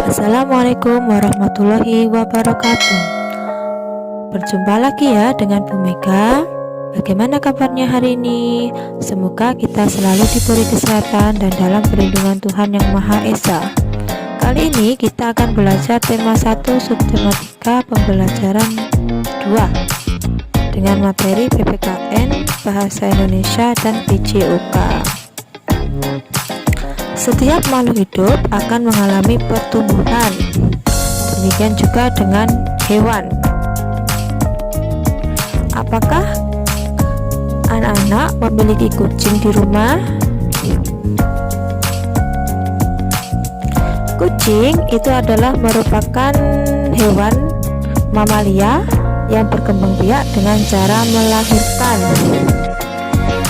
Assalamualaikum warahmatullahi wabarakatuh. Berjumpa lagi ya dengan Bu Mega. Bagaimana kabarnya hari ini? Semoga kita selalu diberi kesehatan dan dalam perlindungan Tuhan Yang Maha Esa. Kali ini kita akan belajar tema 1 subtema 3 pembelajaran 2 dengan materi PPKN, Bahasa Indonesia dan PJOK. Setiap makhluk hidup akan mengalami pertumbuhan. Demikian juga dengan hewan. Apakah anak-anak memiliki kucing di rumah? Kucing itu adalah merupakan hewan mamalia yang berkembang biak dengan cara melahirkan.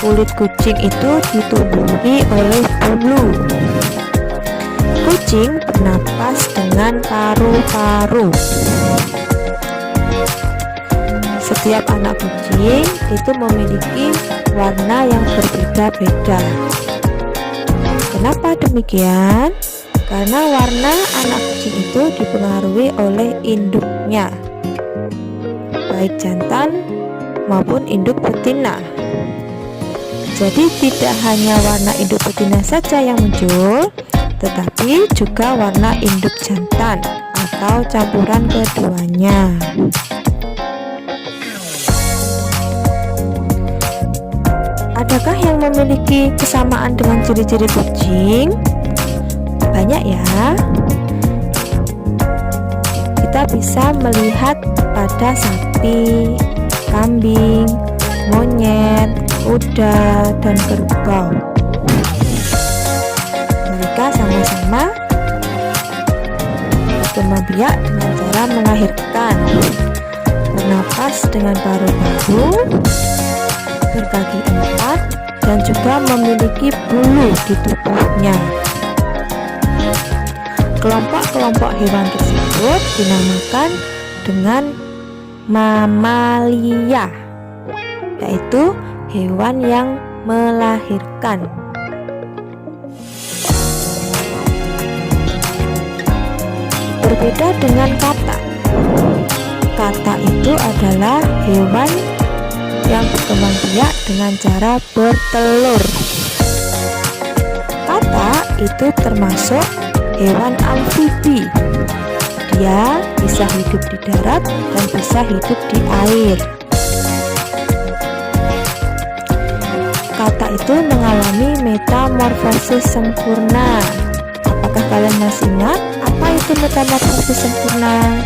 Kulit kucing itu ditumbuhi oleh bulu. Kucing bernapas dengan paru-paru. Setiap anak kucing itu memiliki warna yang berbeda-beda. Kenapa demikian? Karena warna anak kucing itu dipengaruhi oleh induknya, baik jantan maupun induk betina. Jadi tidak hanya warna induk betina saja yang muncul, tetapi juga warna induk jantan atau campuran keduanya. Adakah yang memiliki kesamaan dengan ciri-ciri kucing? Banyak ya. Kita bisa melihat pada sapi, kambing, monyet, kuda, dan kerbau. Mereka sama-sama berkembang biak dengan cara melahirkan, bernapas dengan paru-paru, berkaki 4, dan juga memiliki bulu di tubuhnya. Kelompok-kelompok hewan tersebut dinamakan dengan mamalia, yaitu hewan yang melahirkan. Berbeda dengan kata. Kata itu adalah hewan yang berkembang biak dengan cara bertelur. Kata itu termasuk hewan amfibi. Dia bisa hidup di darat dan bisa hidup di air. Kata itu mengalami metamorfosis sempurna. Apakah kalian masih ingat apa itu metamorfosis sempurna?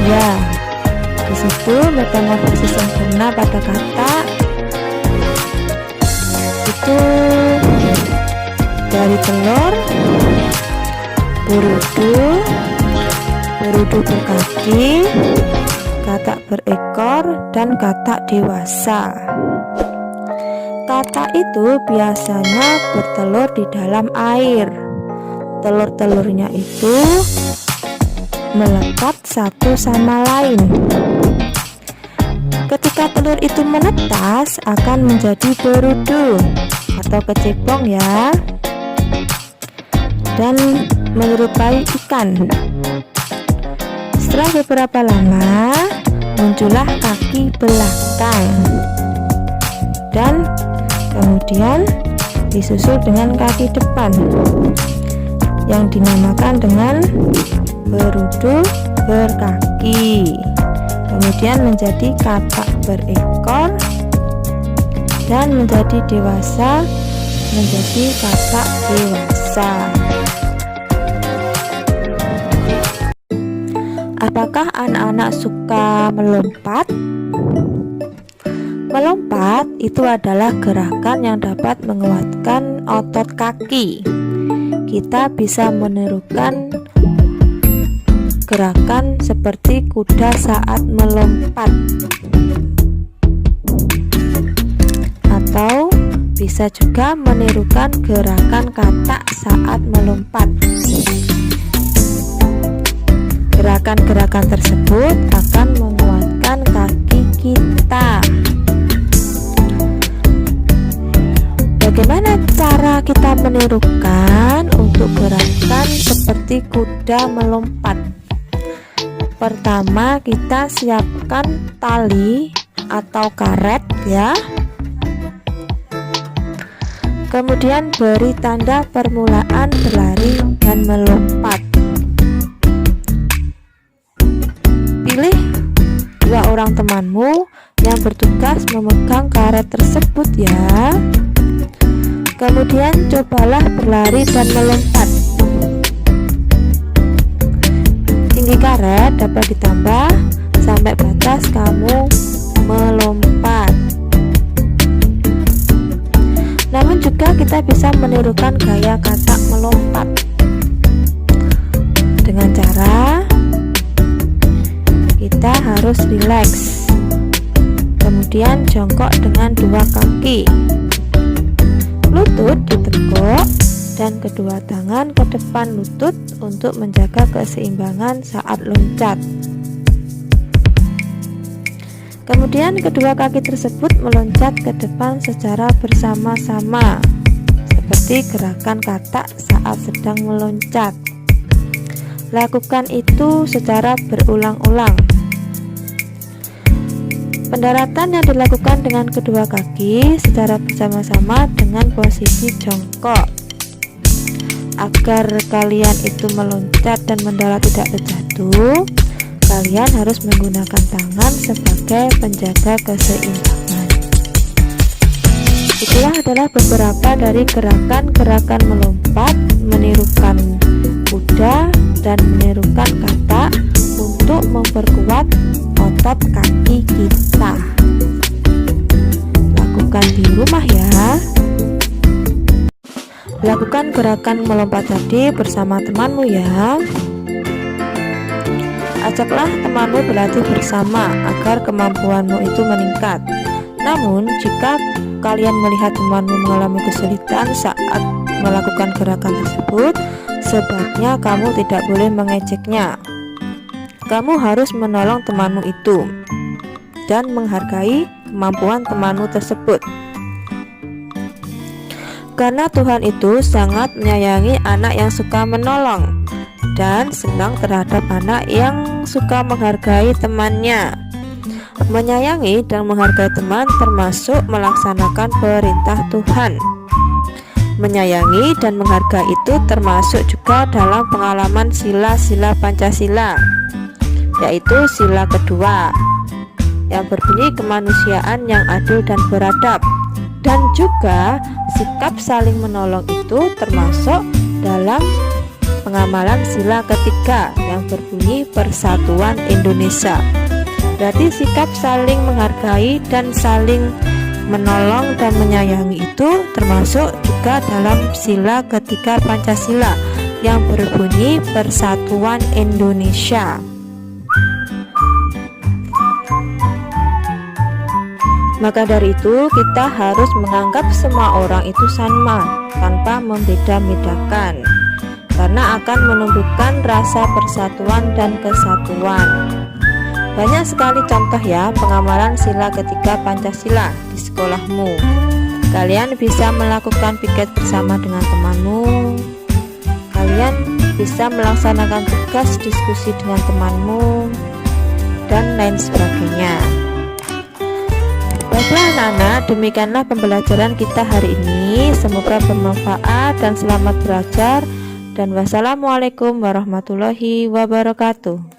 Ya, di situ metamorfosis sempurna pada kata itu dari telur, berudu berkaki, katak berekor, dan katak dewasa. Katak itu biasanya bertelur di dalam air. Telur-telurnya itu melekat satu sama lain. Ketika telur itu menetas akan menjadi berudu atau kecebong ya, dan menyerupai ikan. Setelah beberapa lama muncullah kaki belakang dan kemudian disusul dengan kaki depan yang dinamakan dengan berudu berkaki, kemudian menjadi katak berekor, dan menjadi dewasa menjadi katak dewasa. Apakah anak-anak suka melompat? Melompat itu adalah gerakan yang dapat menguatkan otot kaki. Kita bisa menirukan gerakan seperti kuda saat melompat, atau bisa juga menirukan gerakan katak saat melompat. Gerakan-gerakan tersebut akan menguatkan kaki kita. Bagaimana cara kita menirukan untuk untuk gerakan seperti kuda melompat. Pertama, kita siapkan tali atau karet ya. Kemudian beri tanda permulaan berlari dan melompat. Pilih 2 orang temanmu yang bertugas memegang karet tersebut ya. Kemudian cobalah berlari dan melompat. Tinggi karet dapat ditambah sampai batas kamu melompat. Namun juga kita bisa menirukan gaya katak melompat dengan cara kita harus rileks, kemudian jongkok dengan 2 kaki, lutut ditekuk, dan kedua tangan ke depan lutut untuk menjaga keseimbangan saat loncat. Kemudian kedua kaki tersebut meloncat ke depan secara bersama-sama, seperti gerakan katak saat sedang meloncat. Lakukan itu secara berulang-ulang. Pendaratan yang dilakukan dengan kedua kaki secara bersama-sama dengan posisi jongkok. Agar kalian itu meloncat dan mendarat tidak terjatuh, kalian harus menggunakan tangan sebagai penjaga keseimbangan. Itulah adalah beberapa dari gerakan-gerakan melompat, menirukan kuda, dan menirukan katak untuk memperkuat otot kaki kita. Lakukan di rumah ya. Lakukan gerakan melompat tadi bersama temanmu ya. Ajaklah temanmu berlatih bersama agar kemampuanmu itu meningkat. Namun, jika kalian melihat temanmu mengalami kesulitan saat melakukan gerakan tersebut, sebaiknya kamu tidak boleh mengejeknya. Kamu harus menolong temanmu itu dan menghargai kemampuan temanmu tersebut. Karena Tuhan itu sangat menyayangi anak yang suka menolong dan senang terhadap anak yang suka menghargai temannya. Menyayangi dan menghargai teman termasuk melaksanakan perintah Tuhan. Menyayangi dan menghargai itu termasuk juga dalam pengalaman sila-sila Pancasila, yaitu sila kedua yang berbunyi kemanusiaan yang adil dan beradab. Dan juga sikap saling menolong itu termasuk dalam pengamalan sila ketiga yang berbunyi Persatuan Indonesia. Berarti sikap saling menghargai dan saling menolong dan menyayangi itu termasuk juga dalam sila ketiga Pancasila yang berbunyi Persatuan Indonesia. Maka dari itu kita harus menganggap semua orang itu sama tanpa membeda-bedakan, karena akan menumbuhkan rasa persatuan dan kesatuan. Banyak sekali contoh ya pengamalan sila ketiga Pancasila di sekolahmu. Kalian bisa melakukan piket bersama dengan temanmu. Kalian bisa melaksanakan tugas diskusi dengan temanmu dan lain sebagainya. Baiklah anak-anak, demikianlah pembelajaran kita hari ini. Semoga bermanfaat dan selamat belajar. Dan wassalamualaikum warahmatullahi wabarakatuh.